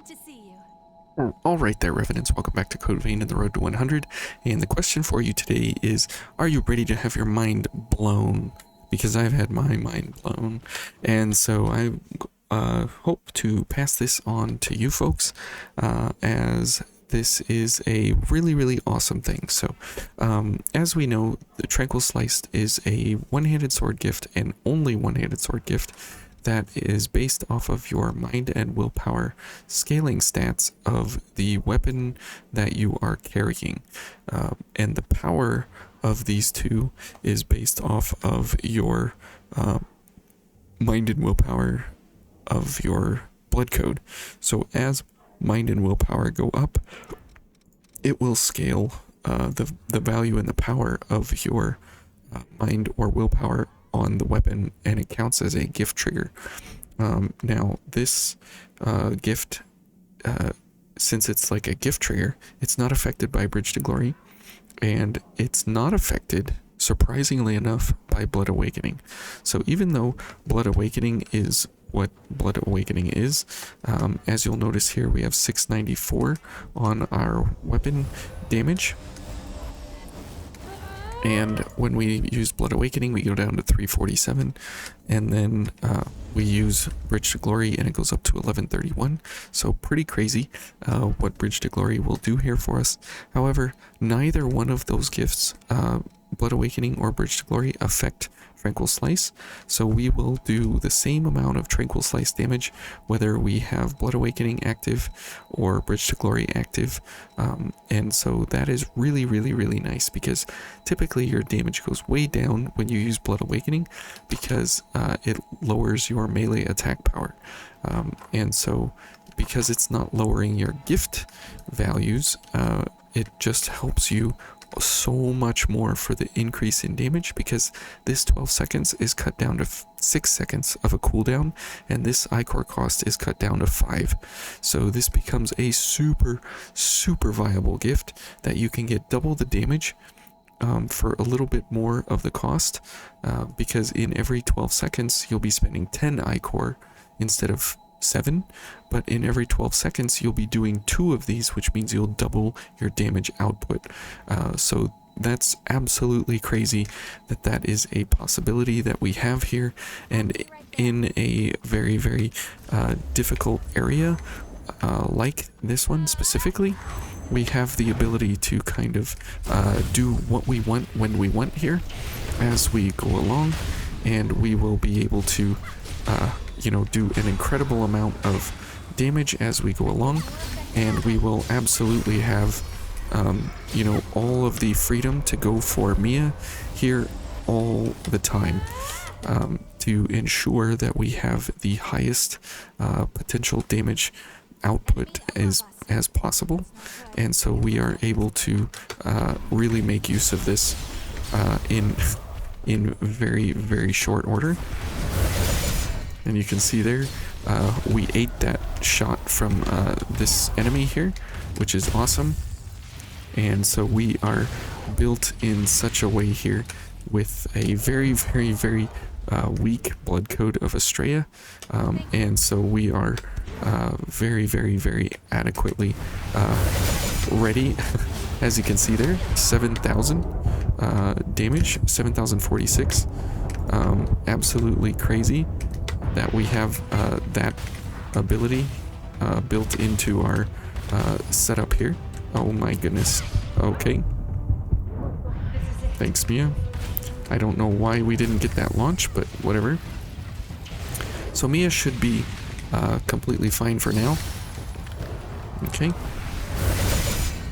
to see you. Alright there, Revenants, welcome back to Code Vein and the Road to 100, and the question for you today is, are you ready to have your mind blown? Because I've had my mind blown, and so I hope to pass this on to you folks, as this is a really awesome thing. So, as we know, the Tranquil Slice is a one-handed sword gift, and only one-handed sword gift, that is based off of your mind and willpower scaling stats of the weapon that you are carrying. And the power of these two is based off of your mind and willpower of your blood code. So as mind and willpower go up, it will scale the value and the power of your mind or willpower on the weapon, and it counts as a gift trigger. Now this gift, since it's like a gift trigger, it's not affected by Bridge to Glory, and it's not affected, surprisingly enough, by Blood Awakening. So even though Blood Awakening is what Blood Awakening is, as you'll notice here, we have 694 on our weapon damage. And when we use Blood Awakening, we go down to 347, and then we use Bridge to Glory, and it goes up to 1131. So pretty crazy what Bridge to Glory will do here for us. However, neither one of those gifts, Blood Awakening or Bridge to Glory, affect Tranquil Slice, so we will do the same amount of Tranquil Slice damage whether we have Blood Awakening active or Bridge to Glory active, and so that is really nice, because typically your damage goes way down when you use Blood Awakening, because it lowers your melee attack power, and so because it's not lowering your gift values, it just helps you so much more for the increase in damage, because this 12 seconds is cut down to 6 seconds of a cooldown, and this Ichor cost is cut down to 5. So this becomes a super viable gift that you can get double the damage for a little bit more of the cost, because in every 12 seconds you'll be spending 10 Ichor instead of 7, but in every 12 seconds you'll be doing 2 of these, which means you'll double your damage output. So that's absolutely crazy that is a possibility that we have here, and in a very difficult area like this one specifically, we have the ability to kind of do what we want when we want here as we go along, and we will be able to do an incredible amount of damage as we go along, and we will absolutely have all of the freedom to go for Mia here all the time, to ensure that we have the highest potential damage output as possible, and so we are able to really make use of this in very short order. And you can see there, we ate that shot from this enemy here, which is awesome. And so we are built in such a way here with a very weak blood code of Astrea. And so we are very adequately ready. As you can see there, 7,000 damage, 7,046. Absolutely crazy that we have that ability built into our setup here. Oh my goodness. Okay. Thanks, Mia. I don't know why we didn't get that launch, but whatever. So Mia should be completely fine for now. Okay.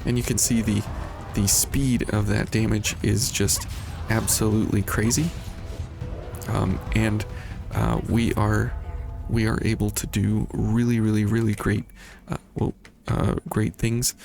And you can see the speed of that damage is just absolutely crazy. And we are able to do really great great things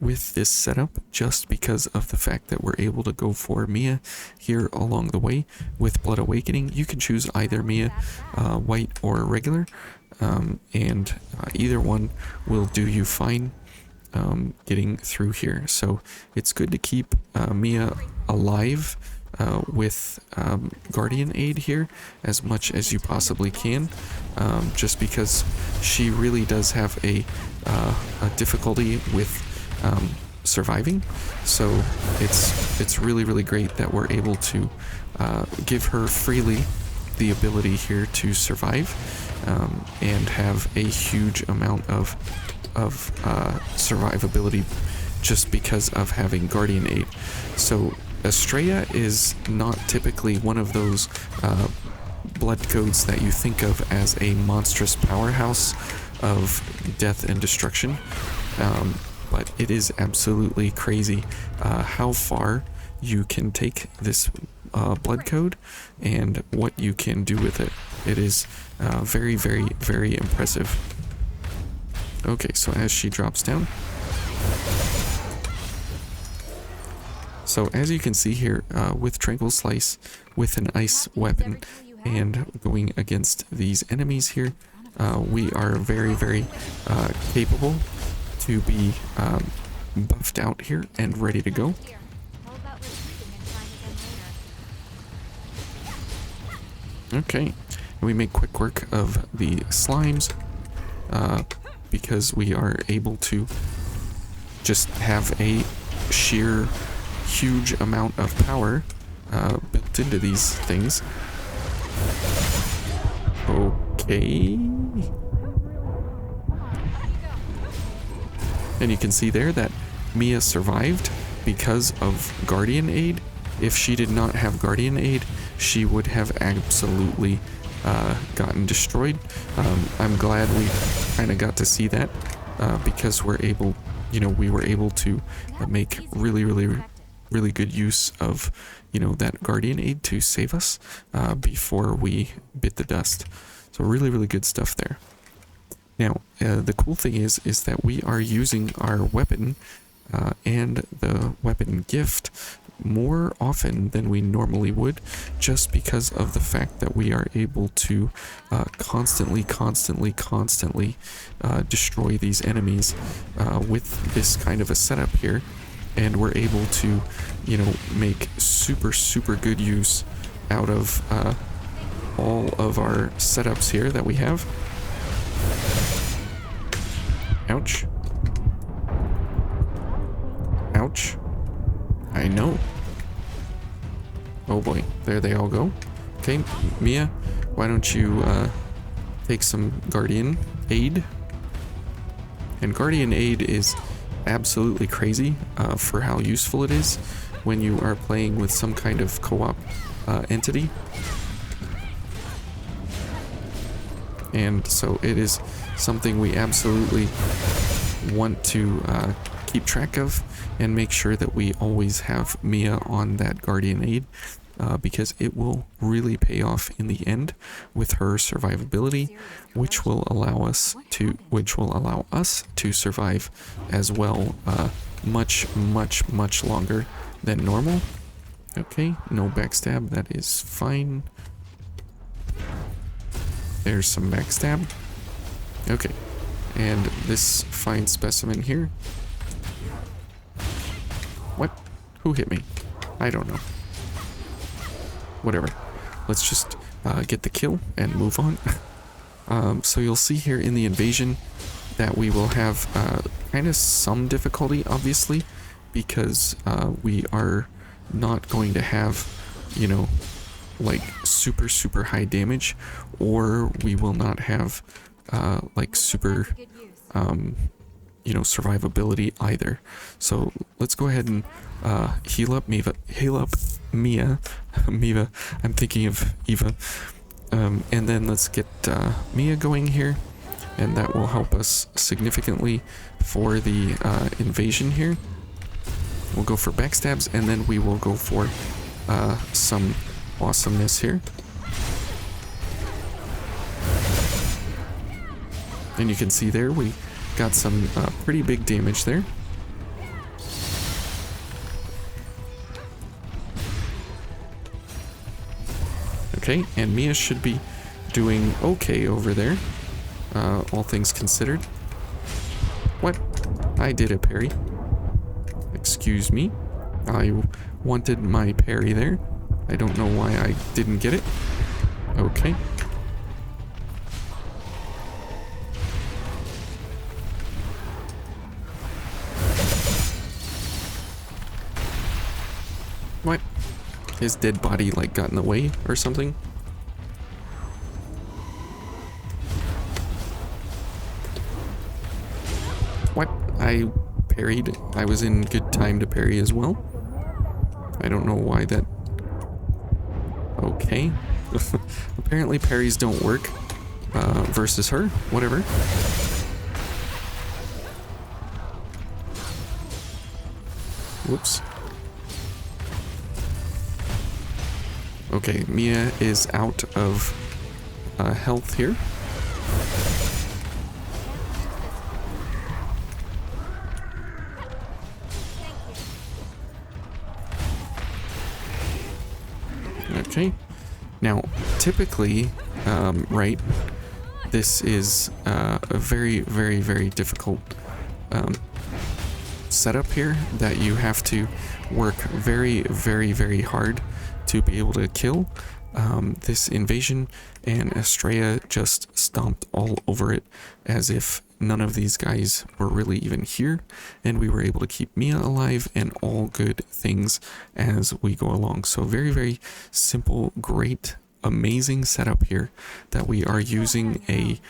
with this setup, just because of the fact that we're able to go for Mia here along the way with Blood Awakening. You can choose either Mia, white or regular, and either one will do you fine getting through here. So it's good to keep Mia alive with Guardian Aid here as much as you possibly can, just because she really does have a difficulty with surviving. So it's really great that we're able to give her freely the ability here to survive, and have a huge amount of survivability just because of having Guardian Aid. So Astrea is not typically one of those blood codes that you think of as a monstrous powerhouse of death and destruction, but it is absolutely crazy how far you can take this blood code and what you can do with it. It is very impressive. Okay, so as she drops down, so as you can see here, with Tranquil Slice, with an ice weapon, and going against these enemies here, we are very capable to be buffed out here and ready to go. Okay, we make quick work of the slimes, because we are able to just have a sheer huge amount of power built into these things. Okay. And you can see there that Mia survived because of Guardian Aid. If she did not have Guardian Aid, she would have absolutely gotten destroyed. I'm glad we kind of got to see that, because we're able, we were able to make really good use of, that Guardian Aid to save us before we bit the dust. So really good stuff there. Now, the cool thing is that we are using our weapon and the weapon gift more often than we normally would, just because of the fact that we are able to constantly destroy these enemies with this kind of a setup here, and we're able to, make super good use out of all of our setups here that we have. Ouch. Ouch. I know. Oh boy, there they all go. Okay, Mia, why don't you take some Guardian Aid? And Guardian Aid is absolutely crazy for how useful it is when you are playing with some kind of co-op entity. And so it is something we absolutely want to keep track of and make sure that we always have Mia on that Guardian Aid, because it will really pay off in the end with her survivability, which will allow us to survive as well, much longer than normal. Okay, no backstab, that is fine. There's some backstab. Okay, and this fine specimen here. What? Who hit me? I don't know. Whatever. Let's just get the kill and move on. So you'll see here in the invasion that we will have kind of some difficulty, obviously, because we are not going to have, like super high damage, or we will not have like super survivability either. So let's go ahead and heal up Mia. Miva, I'm thinking of Eva. And then let's get Mia going here, and that will help us significantly for the invasion here. We'll go for backstabs, and then we will go for some awesomeness here. And you can see there we got some pretty big damage there. Okay, and Mia should be doing okay over there, all things considered. What? I did a parry. Excuse me. I wanted my parry there. I don't know why I didn't get it. Okay. What? His dead body like got in the way or something? What? I parried. I was in good time to parry as well. I don't know why that... Okay. Apparently parries don't work versus her. Whatever. Whoops. Okay, Mia is out of health here. Okay. Now, typically, right, this is a very, very, very difficult setup here that you have to work very, very, very hard to be able to kill. This invasion, and Astrea just stomped all over it as if none of these guys were really even here, and we were able to keep Mia alive and all good things as we go along. So very, very simple, great, amazing setup here that we are using a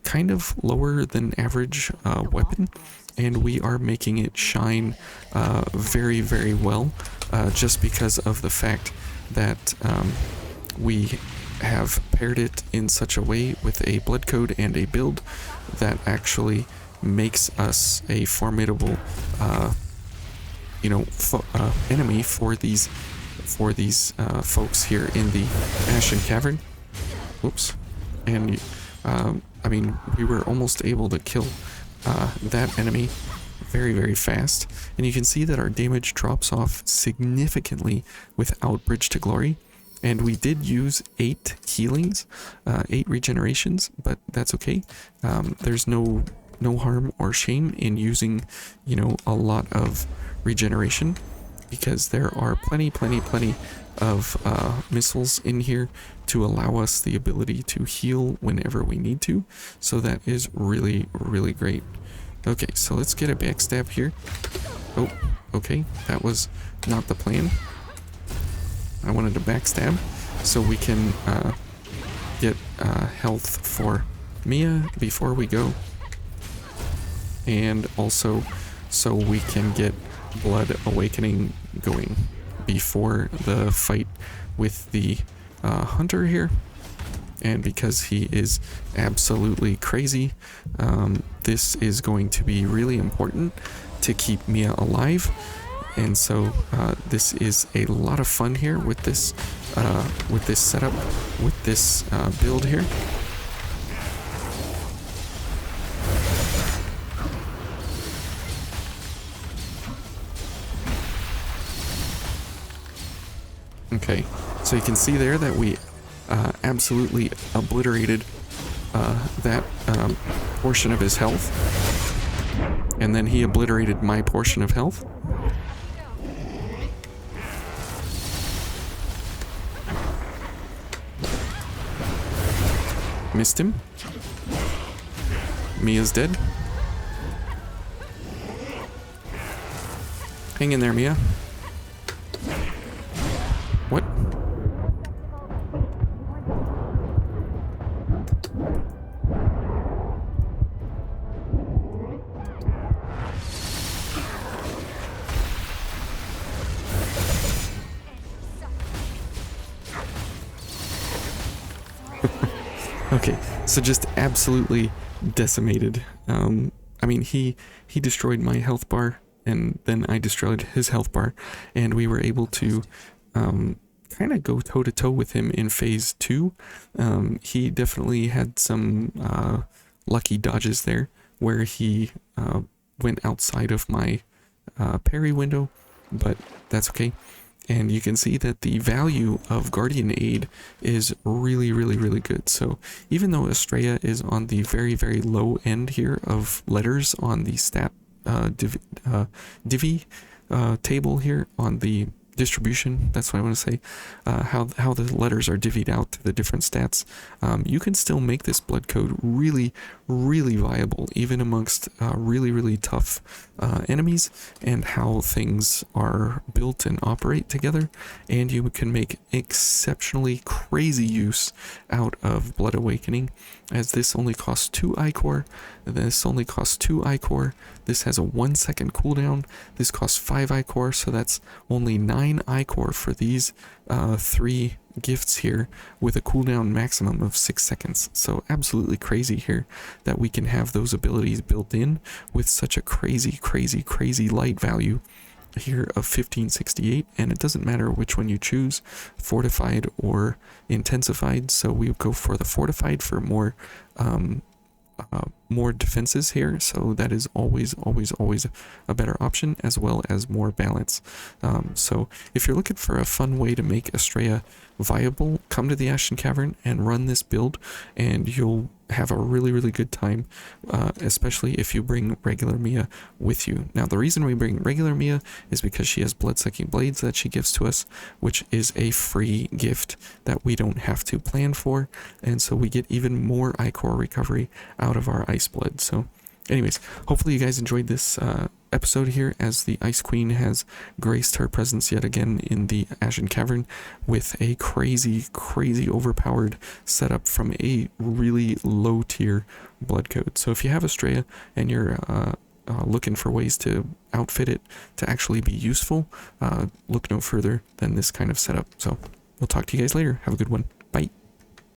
kind of lower than average weapon, and we are making it shine very, very well just because of the fact that we have paired it in such a way with a blood code and a build that actually makes us a formidable enemy for these folks here in the Ashen Cavern. Whoops. And I mean, we were almost able to kill that enemy very, very fast, and you can see that our damage drops off significantly without Bridge to Glory. And we did use 8 healings, 8 regenerations, but that's okay. There's no harm or shame in using, a lot of regeneration, because there are plenty of missiles in here to allow us the ability to heal whenever we need to. So that is really, really great. Okay, so let's get a backstab here. Oh, okay, that was not the plan. I wanted to backstab so we can get health for Mia before we go, and also so we can get Blood Awakening going before the fight with the hunter here. And because he is absolutely crazy, this is going to be really important to keep Mia alive. And so this is a lot of fun here with this setup, with this build here. Okay, so you can see there that we absolutely obliterated that portion of his health, and then he obliterated my portion of health. Missed him. Mia's dead. Hang in there, Mia. What? Okay, so just absolutely decimated. I mean, he destroyed my health bar, and then I destroyed his health bar, and we were able to kind of go toe-to-toe with him in phase 2. He definitely had some lucky dodges there, where he went outside of my parry window, but that's okay. And you can see that the value of Guardian Aid is really, really, really good. So even though Astrea is on the very, very low end here of letters on the stat divi table here on the distribution, that's what I want to say, how the letters are divvied out to the different stats, you can still make this blood code really, really viable, even amongst really, really tough enemies, and how things are built and operate together. And you can make exceptionally crazy use out of Blood Awakening, as this only costs 2 ichor, this only costs 2 ichor, this has a 1-second cooldown, this costs 5 ichor, so that's only 9 ichor for these 3 gifts here, with a cooldown maximum of 6 seconds. So absolutely crazy here that we can have those abilities built in with such a crazy, crazy, crazy light value here of 1568, and it doesn't matter which one you choose, fortified or intensified. So we go for the fortified for more more defenses here, so that is always a better option, as well as more balance. So if you're looking for a fun way to make Astrea viable, come to the Ashen Cavern and run this build, and you'll have a really, really good time, especially if you bring regular Mia with you. Now, the reason we bring regular Mia is because she has blood-sucking blades that she gives to us, which is a free gift that we don't have to plan for, and so we get even more ichor recovery out of our ice blood. So anyways, hopefully you guys enjoyed this episode here, as the Ice Queen has graced her presence yet again in the Ashen Cavern with a crazy, crazy overpowered setup from a really low tier blood code. So if you have Astrea and you're looking for ways to outfit it to actually be useful, look no further than this kind of setup. So we'll talk to you guys later. Have a good one.